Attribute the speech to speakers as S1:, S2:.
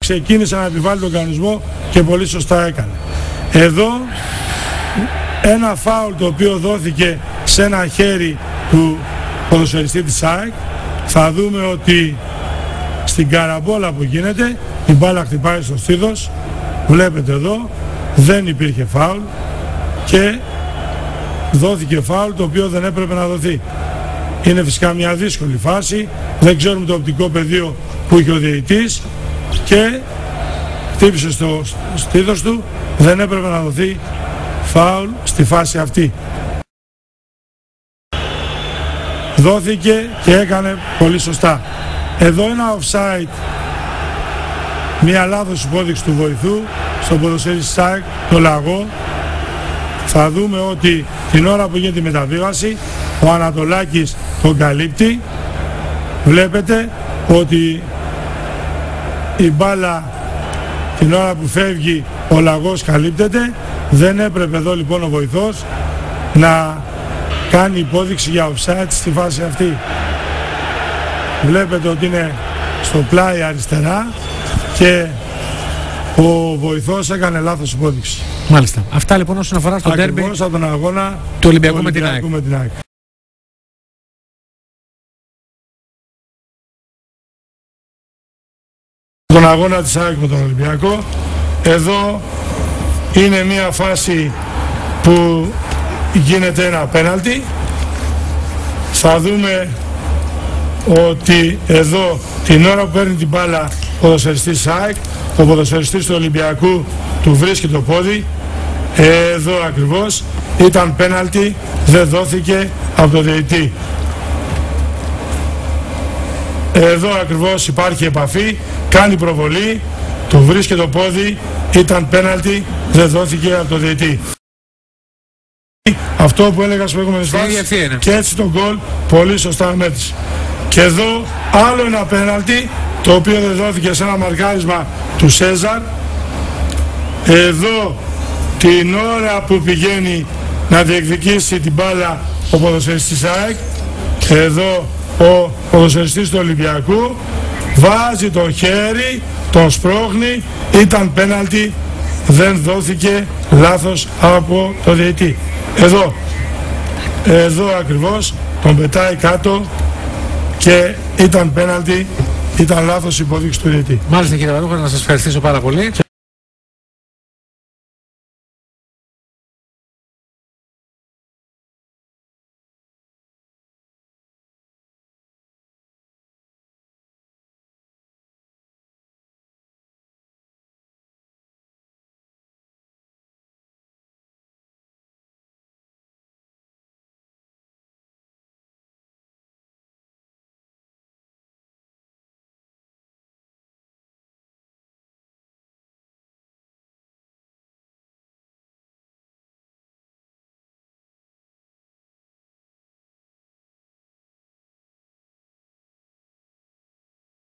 S1: ξεκίνησε να επιβάλλει τον κανονισμό και πολύ σωστά έκανε. Εδώ ένα φάουλ το οποίο δόθηκε σε ένα χέρι του ποδοσφαιριστή της ΑΕΚ, θα δούμε ότι στην καραμπόλα που γίνεται η μπάλα χτυπάει στο στήθος, βλέπετε εδώ δεν υπήρχε φάουλ και δόθηκε φάουλ το οποίο δεν έπρεπε να δοθεί. Είναι φυσικά μια δύσκολη φάση, δεν ξέρουμε το οπτικό πεδίο που είχε ο διαιτητής και χτύπησε στο στήθος του, δεν έπρεπε να δοθεί φάουλ στη φάση αυτή. Δόθηκε και έκανε πολύ σωστά. Εδώ ένα offside, μια λάθος υπόδειξη του βοηθού στον ποδοσφαιριστή της ΑΕΚ, το Λαγό. Θα δούμε ότι την ώρα που γίνεται η μεταβίβαση ο Ανατολάκης τον καλύπτει. Βλέπετε ότι η μπάλα την ώρα που φεύγει ο Λαγός καλύπτεται. Δεν έπρεπε εδώ λοιπόν ο βοηθός να κάνει υπόδειξη για offside στη φάση αυτή. Βλέπετε ότι είναι στο πλάι αριστερά και ο βοηθός έκανε λάθος υπόδειξη.
S2: Μάλιστα. Αυτά λοιπόν όσον αφορά στο ντέρμπι
S1: από τον αγώνα
S2: του Ολυμπιακού με την ΑΕΚ.
S1: Τον αγώνα της ΑΕΚ με τον Ολυμπιακό. Εδώ είναι μια φάση που γίνεται ένα πέναλτι. Θα δούμε ότι εδώ την ώρα που παίρνει την μπάλα ο ποδοσφαιριστής της ΑΕΚ, ο ποδοσφαιριστής του Ολυμπιακού του βρίσκει το πόδι. Εδώ ακριβώς ήταν πέναλτι, δεν δόθηκε από το διαιτητή. Εδώ ακριβώς υπάρχει επαφή, κάνει προβολή, του βρίσκει το πόδι, ήταν πέναλτι, δεν δόθηκε από το διαιτητή. Αυτό που έλεγα στις προηγούμενες φάσεις και έτσι το γκολ πολύ σωστά μέτρησε. Και εδώ άλλο ένα πέναλτι το οποίο δεν δόθηκε σε ένα μαρκάρισμα του Σέζαρ. Εδώ την ώρα που πηγαίνει να διεκδικήσει την μπάλα ο ποδοσφαιριστής ΑΕΚ, εδώ ο ποδοσφαιριστής του Ολυμπιακού βάζει το χέρι, τον σπρώχνει, ήταν πέναλτι, δεν δόθηκε, λάθος από το διαιτητή. Εδώ ακριβώς τον πετάει κάτω και ήταν πέναλτι, ήταν λάθος υπόδειξη του διαιτητή.
S2: Μάλιστα κύριε Βαρούχα, να σας ευχαριστήσω πάρα πολύ.